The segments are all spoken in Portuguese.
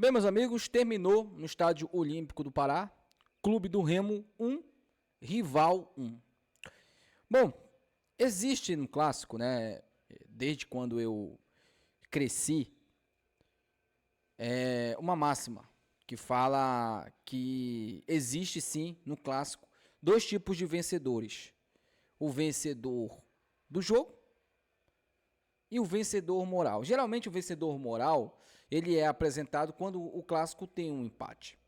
Bem, meus amigos, terminou no Estádio Olímpico do Pará, Clube do Remo 1, Rival 1. Bom, existe no clássico, né, desde quando eu cresci, uma máxima que fala que existe sim no clássico dois tipos de vencedores. O vencedor do jogo e o vencedor moral. Geralmente o vencedor moral, ele é apresentado quando o clássico tem um empate.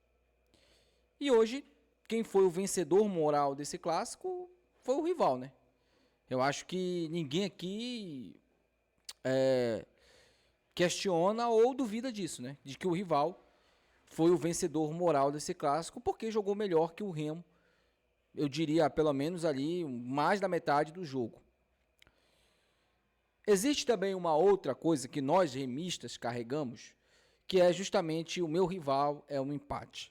E hoje, quem foi o vencedor moral desse clássico foi o rival, né? Eu acho que ninguém aqui questiona ou duvida disso, né? De que o rival foi o vencedor moral desse clássico porque jogou melhor que o Remo. Eu diria, pelo menos ali, mais da metade do jogo. Existe também uma outra coisa que nós remistas carregamos, que é justamente o meu rival é um empate.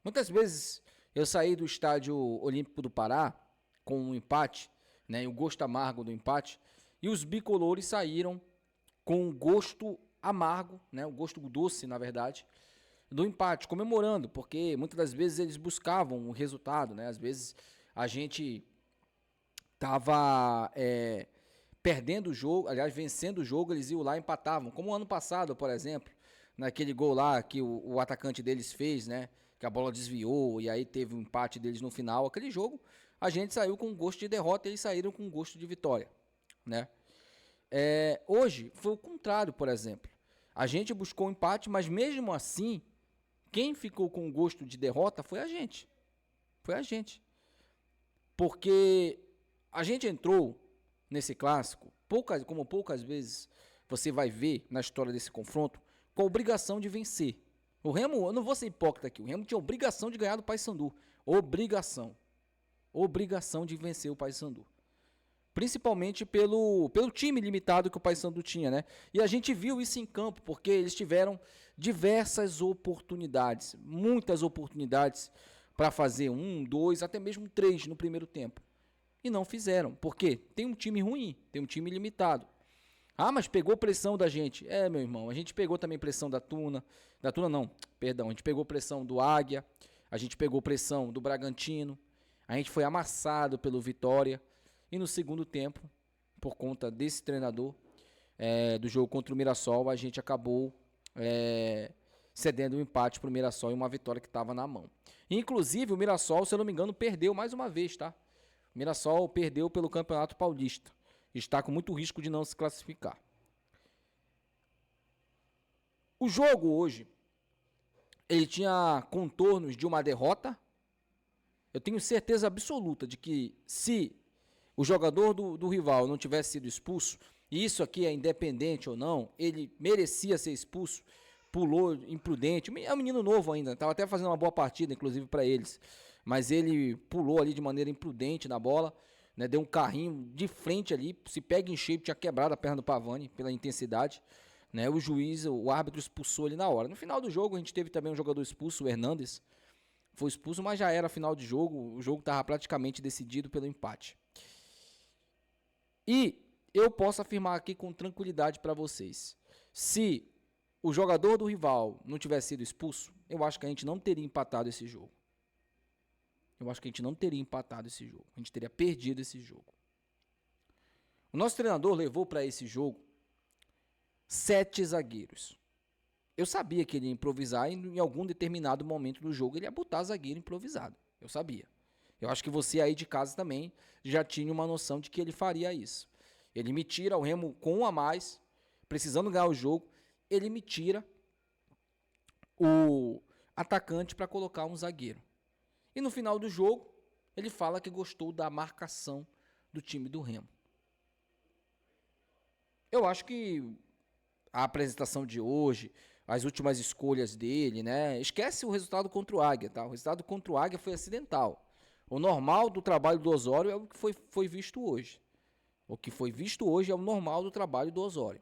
Muitas vezes eu saí do Estádio Olímpico do Pará com um empate, né, e o gosto amargo do empate, e os bicolores saíram com o gosto amargo, né, o gosto doce, na verdade, do empate, comemorando, porque muitas das vezes eles buscavam o resultado, né, às vezes a gente estava perdendo o jogo, aliás, vencendo o jogo, eles iam lá e empatavam. Como o ano passado, por exemplo, naquele gol lá que o atacante deles fez, né? Que a bola desviou e aí teve um empate deles no final. Aquele jogo, a gente saiu com gosto de derrota e eles saíram com gosto de vitória, né? Hoje foi o contrário, por exemplo. A gente buscou um empate, mas mesmo assim, quem ficou com gosto de derrota foi a gente. Foi a gente. Porque a gente entrou nesse clássico, como poucas vezes você vai ver na história desse confronto, com a obrigação de vencer. O Remo, eu não vou ser hipócrita aqui, o Remo tinha obrigação de ganhar do Paysandu. Obrigação. Obrigação de vencer o Paysandu. Principalmente pelo time limitado que o Paysandu tinha, né? E a gente viu isso em campo, porque eles tiveram diversas oportunidades, muitas oportunidades para fazer 1, 2, até mesmo 3 no primeiro tempo. E não fizeram. Por quê? Tem um time ruim, tem um time limitado. Ah, mas pegou pressão da gente. Meu irmão, a gente pegou também pressão da Tuna. Da Tuna não, perdão. A gente pegou pressão do Águia. A gente pegou pressão do Bragantino. A gente foi amassado pelo Vitória. E no segundo tempo, por conta desse treinador, do jogo contra o Mirassol, a gente acabou cedendo um empate para o Mirassol e uma vitória que estava na mão. Inclusive, o Mirassol, se eu não me engano, perdeu mais uma vez, tá? O Mirassol perdeu pelo Campeonato Paulista. Está com muito risco de não se classificar. O jogo hoje, ele tinha contornos de uma derrota. Eu tenho certeza absoluta de que se o jogador do rival não tivesse sido expulso, e isso aqui é independente ou não, ele merecia ser expulso, pulou imprudente. É um menino novo ainda, estava até fazendo uma boa partida, inclusive para eles. Mas ele pulou ali de maneira imprudente na bola, né, deu um carrinho de frente ali, se pega em cheio, tinha quebrado a perna do Pavani pela intensidade. Né, o árbitro expulsou ele na hora. No final do jogo a gente teve também um jogador expulso, o Hernandes. Foi expulso, mas já era final de jogo, o jogo estava praticamente decidido pelo empate. E eu posso afirmar aqui com tranquilidade para vocês, se o jogador do rival não tivesse sido expulso, eu acho que a gente não teria empatado esse jogo. Eu acho que a gente não teria empatado esse jogo. A gente teria perdido esse jogo. O nosso treinador levou para esse jogo 7 zagueiros. Eu sabia que ele ia improvisar e em algum determinado momento do jogo ele ia botar zagueiro improvisado. Eu sabia. Eu acho que você aí de casa também já tinha uma noção de que ele faria isso. Ele me tira o Remo com um a mais, precisando ganhar o jogo, ele me tira o atacante para colocar um zagueiro. E no final do jogo, ele fala que gostou da marcação do time do Remo. Eu acho que a apresentação de hoje, as últimas escolhas dele, né? Esquece o resultado contra o Águia, tá? O resultado contra o Águia foi acidental. O normal do trabalho do Osório é o que foi visto hoje. O que foi visto hoje é o normal do trabalho do Osório.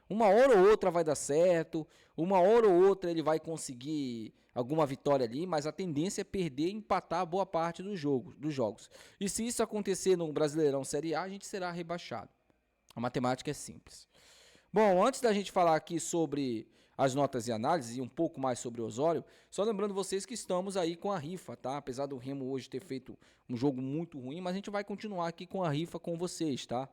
Uma hora ou outra vai dar certo, uma hora ou outra ele vai conseguir alguma vitória ali, mas a tendência é perder e empatar boa parte dos jogos. E se isso acontecer no Brasileirão Série A, a gente será rebaixado. A matemática é simples. Bom, antes da gente falar aqui sobre as notas e análises e um pouco mais sobre o Osório, só lembrando vocês que estamos aí com a rifa, tá? Apesar do Remo hoje ter feito um jogo muito ruim, mas a gente vai continuar aqui com a rifa com vocês, tá?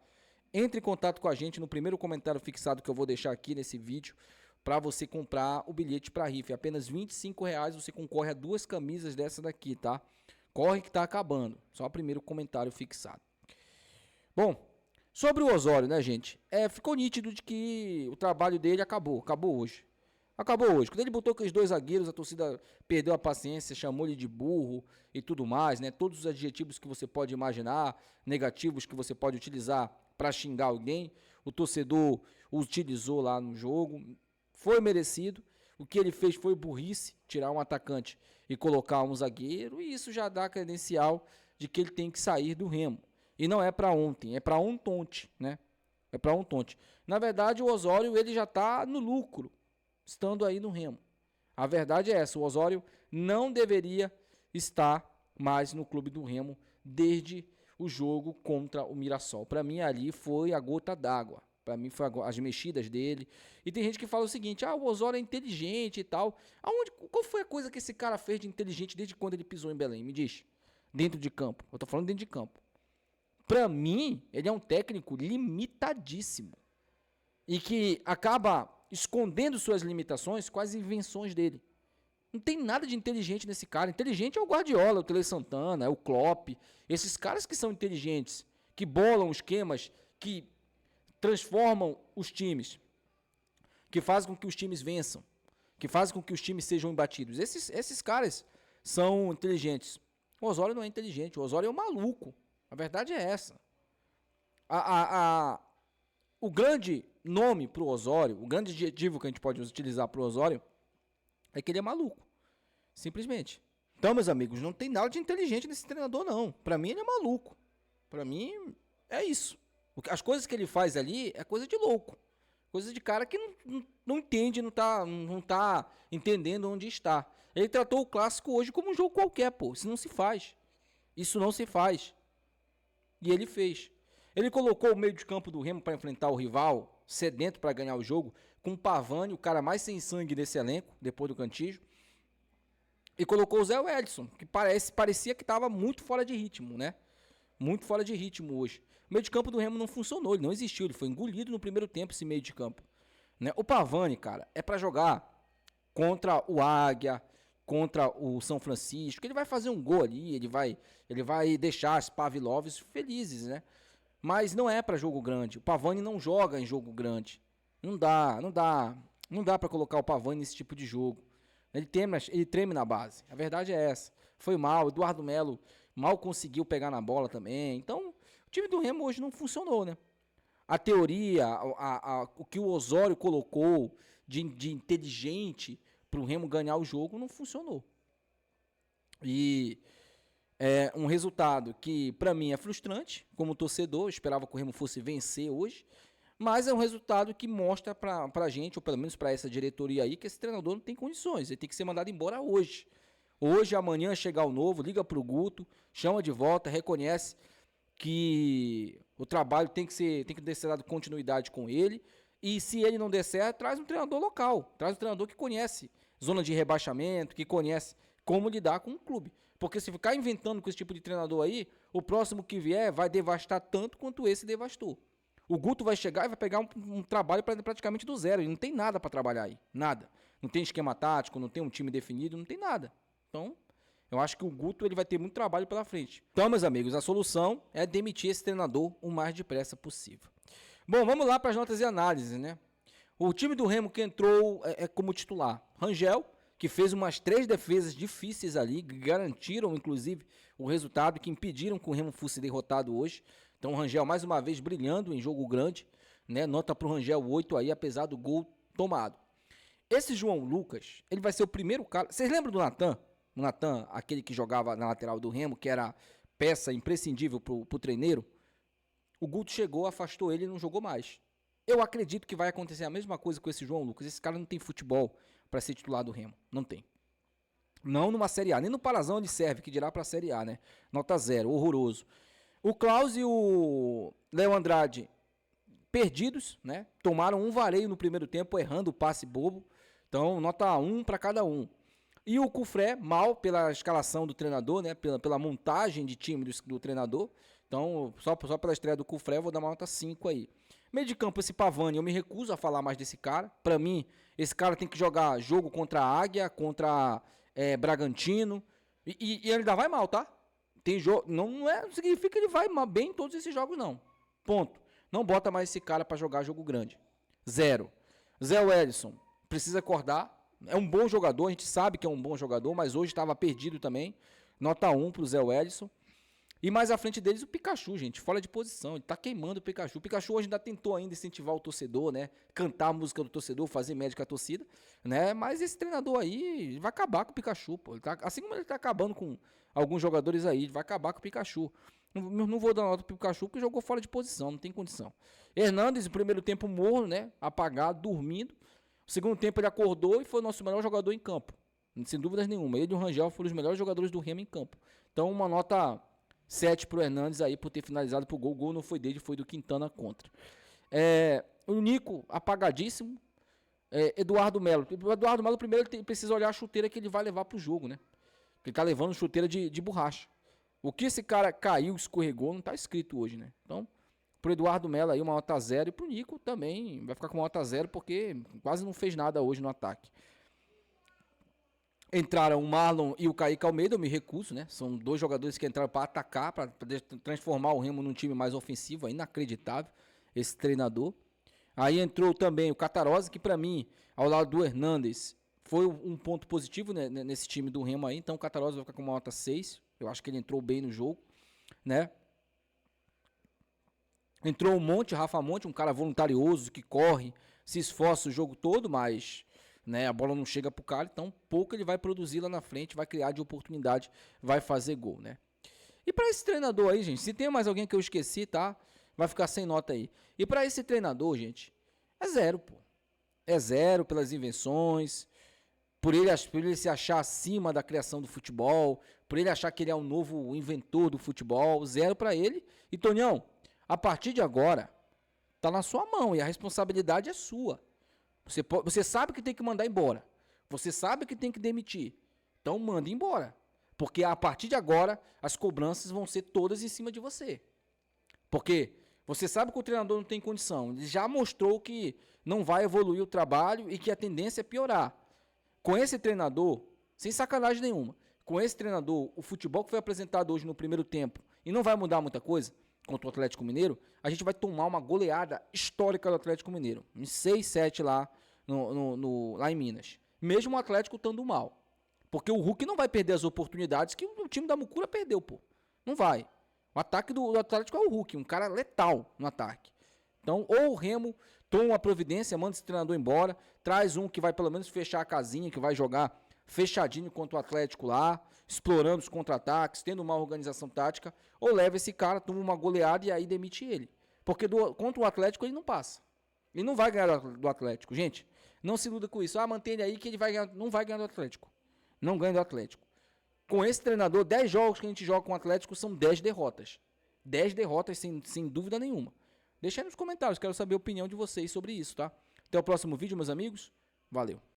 Entre em contato com a gente no primeiro comentário fixado que eu vou deixar aqui nesse vídeo para você comprar o bilhete para a rifa. É apenas R$25 você concorre a 2 camisas dessa daqui, tá? Corre que tá acabando. Só o primeiro comentário fixado. Bom, sobre o Osório, né, gente? Ficou nítido de que o trabalho dele acabou hoje. Acabou hoje. Quando ele botou aqueles 2 zagueiros, a torcida perdeu a paciência, chamou ele de burro e tudo mais, né? Todos os adjetivos que você pode imaginar, negativos que você pode utilizar para xingar alguém, o torcedor utilizou lá no jogo. Foi merecido. O que ele fez foi burrice, tirar um atacante e colocar um zagueiro, e isso já dá credencial de que ele tem que sair do Remo. E não é para ontem, é para um tonte, né? É para um tonte. Na verdade, o Osório ele já está no lucro, estando aí no Remo. A verdade é essa, o Osório não deveria estar mais no clube do Remo desde o jogo contra o Mirassol. Para mim ali foi a gota d'água. Para mim foi as mexidas dele. E tem gente que fala o seguinte: o Osório é inteligente e tal. Qual foi a coisa que esse cara fez de inteligente desde quando ele pisou em Belém? Me diz. Dentro de campo. Eu tô falando dentro de campo. Para mim, ele é um técnico limitadíssimo. E que acaba escondendo suas limitações com as invenções dele. Não tem nada de inteligente nesse cara. Inteligente é o Guardiola, o Tele Santana, é o Klopp. Esses caras que são inteligentes, que bolam esquemas, que transformam os times, que fazem com que os times vençam, que fazem com que os times sejam imbatidos. Esses caras são inteligentes. O Osório não é inteligente, o Osório é um maluco. A verdade é essa. O grande nome para o Osório, o grande adjetivo que a gente pode utilizar para o Osório é que ele é maluco. Simplesmente. Então, meus amigos, não tem nada de inteligente nesse treinador, não. Para mim, ele é maluco. Para mim, é isso. As coisas que ele faz ali é coisa de louco. Coisa de cara que não entende, não tá entendendo onde está. Ele tratou o clássico hoje como um jogo qualquer, pô. Isso não se faz. Isso não se faz. E ele fez. Ele colocou o meio de campo do Remo para enfrentar o rival, sedento para ganhar o jogo, com o Pavani, o cara mais sem sangue desse elenco, depois do Cantillo. E colocou o Zé Wellison, que parecia que estava muito fora de ritmo, né? Muito fora de ritmo hoje. O meio de campo do Remo não funcionou, ele não existiu, ele foi engolido no primeiro tempo esse meio de campo. Né? O Pavani, cara, é para jogar contra o Águia, contra o São Francisco, ele vai fazer um gol ali, ele vai deixar as Pavlovs felizes, né? Mas não é para jogo grande. O Pavani não joga em jogo grande. Não dá para colocar o Pavani nesse tipo de jogo. Ele treme na base. A verdade é essa. Foi mal. Eduardo Melo mal conseguiu pegar na bola também. Então, o time do Remo hoje não funcionou, né? A teoria, o que o Osório colocou de inteligente para o Remo ganhar o jogo não funcionou. E é um resultado que para mim é frustrante, como torcedor, eu esperava que o Remo fosse vencer hoje, mas é um resultado que mostra para a gente, ou pelo menos para essa diretoria aí, que esse treinador não tem condições, ele tem que ser mandado embora hoje. Hoje, amanhã, chegar o novo, liga para o Guto, chama de volta, reconhece que o trabalho tem que ser dado continuidade com ele, e se ele não der certo, traz um treinador local, traz um treinador que conhece zona de rebaixamento, que conhece como lidar com o clube. Porque se ficar inventando com esse tipo de treinador aí, o próximo que vier vai devastar tanto quanto esse devastou. O Guto vai chegar e vai pegar um trabalho praticamente do zero. Ele não tem nada para trabalhar aí. Nada. Não tem esquema tático, não tem um time definido, não tem nada. Então, eu acho que o Guto ele vai ter muito trabalho pela frente. Então, meus amigos, a solução é demitir esse treinador o mais depressa possível. Bom, vamos lá para as notas e análises, né? O time do Remo que entrou como titular. Rangel, que fez umas 3 defesas difíceis ali, que garantiram, inclusive, o resultado, que impediram que o Remo fosse derrotado hoje. Então, o Rangel, mais uma vez, brilhando em jogo grande, né? Nota para o Rangel 8 aí, apesar do gol tomado. Esse João Lucas, ele vai ser o primeiro cara... Vocês lembram do Natan? O Natan, aquele que jogava na lateral do Remo, que era peça imprescindível pro treineiro? O Guto chegou, afastou ele e não jogou mais. Eu acredito que vai acontecer a mesma coisa com esse João Lucas. Esse cara não tem futebol para ser titular do Remo. Não tem. Não numa Série A. Nem no Parazão ele serve, que dirá para a Série A, né? Nota 0, horroroso. O Klaus e o Léo Andrade perdidos, né? Tomaram um vareio no primeiro tempo, errando o passe bobo. Então, nota 1 para cada um. E o Cufré, mal pela escalação do treinador, né? Pela montagem de time do treinador. Então, só pela estreia do Cufré, eu vou dar uma nota 5 aí. Meio de campo, esse Pavani, eu me recuso a falar mais desse cara. Para mim, esse cara tem que jogar jogo contra a Águia, contra Bragantino. E ele ainda vai mal, tá? Tem jogo, não significa que ele vai bem em todos esses jogos, não. Ponto. Não bota mais esse cara para jogar jogo grande. 0. Zé Wellison, precisa acordar. É um bom jogador, a gente sabe que é um bom jogador, mas hoje estava perdido também. Nota 1 pro Zé Wellison. E mais à frente deles o Pikachu, gente, fora de posição, ele tá queimando o Pikachu. O Pikachu hoje ainda tentou incentivar o torcedor, né? Cantar a música do torcedor, fazer média com a torcida, né? Mas esse treinador aí vai acabar com o Pikachu, pô. Ele tá, assim como ele tá acabando com alguns jogadores aí, vai acabar com o Pikachu. Não vou dar nota pro Pikachu porque jogou fora de posição, não tem condição. Hernandes, no primeiro tempo morno, né? Apagado, dormindo. No segundo tempo ele acordou e foi o nosso melhor jogador em campo. Sem dúvidas nenhuma. Ele e o Rangel foram os melhores jogadores do Remo em campo. Então uma nota 7 pro Hernandes aí por ter finalizado pro gol. O gol não foi dele, foi do Quintana contra. O Nico, apagadíssimo. Eduardo Melo. O Eduardo Melo primeiro ele precisa olhar a chuteira que ele vai levar pro jogo, né? Ele tá levando chuteira de borracha. O que esse cara caiu, escorregou, não tá escrito hoje, né? Então, pro Eduardo Melo aí uma nota 0 e pro Nico também vai ficar com uma nota 0 porque quase não fez nada hoje no ataque. Entraram o Marlon e o Kaique Almeida, eu me recuso, né? São dois jogadores que entraram para atacar, para transformar o Remo num time mais ofensivo, é inacreditável esse treinador. Aí entrou também o Catarose, que para mim, ao lado do Hernandes, foi um ponto positivo, né, nesse time do Remo aí. Então o Catarose vai ficar com uma nota 6. Eu acho que ele entrou bem no jogo, né? Entrou o Rafa Monte, um cara voluntarioso, que corre, se esforça o jogo todo, mas né, a bola não chega pro cara, então pouco ele vai produzir lá na frente, vai criar de oportunidade, vai fazer gol, né? E para esse treinador aí, gente, se tem mais alguém que eu esqueci, tá? Vai ficar sem nota aí. E para esse treinador, gente, é 0, pô. É 0 pelas invenções, por ele se achar acima da criação do futebol, por ele achar que ele é o novo inventor do futebol, 0 para ele. E Tonhão, a partir de agora, tá na sua mão e a responsabilidade é sua. Você sabe que tem que mandar embora. Você sabe que tem que demitir. Então manda embora. Porque a partir de agora, as cobranças vão ser todas em cima de você. Porque você sabe que o treinador não tem condição. Ele já mostrou que não vai evoluir o trabalho e que a tendência é piorar. Com esse treinador, sem sacanagem nenhuma, com esse treinador, o futebol que foi apresentado hoje no primeiro tempo, e não vai mudar muita coisa, contra o Atlético Mineiro, a gente vai tomar uma goleada histórica do Atlético Mineiro. Em 6-7 lá, lá em Minas. Mesmo o Atlético estando mal. Porque o Hulk não vai perder as oportunidades que o time da Mucura perdeu, pô. Não vai. O ataque do Atlético é o Hulk, um cara letal no ataque. Então, ou o Remo toma uma providência, manda esse treinador embora, traz um que vai pelo menos fechar a casinha, que vai jogar fechadinho contra o Atlético lá, explorando os contra-ataques, tendo uma organização tática, ou leva esse cara, toma uma goleada e aí demite ele. Porque contra o Atlético ele não passa. Ele não vai ganhar do Atlético. Gente, não se iluda com isso. Mantém ele aí que ele vai ganhar, não vai ganhar do Atlético. Não ganha do Atlético. Com esse treinador, 10 jogos que a gente joga com o Atlético são 10 derrotas. 10 derrotas sem dúvida nenhuma. Deixa aí nos comentários, quero saber a opinião de vocês sobre isso, tá? Até o próximo vídeo, meus amigos. Valeu.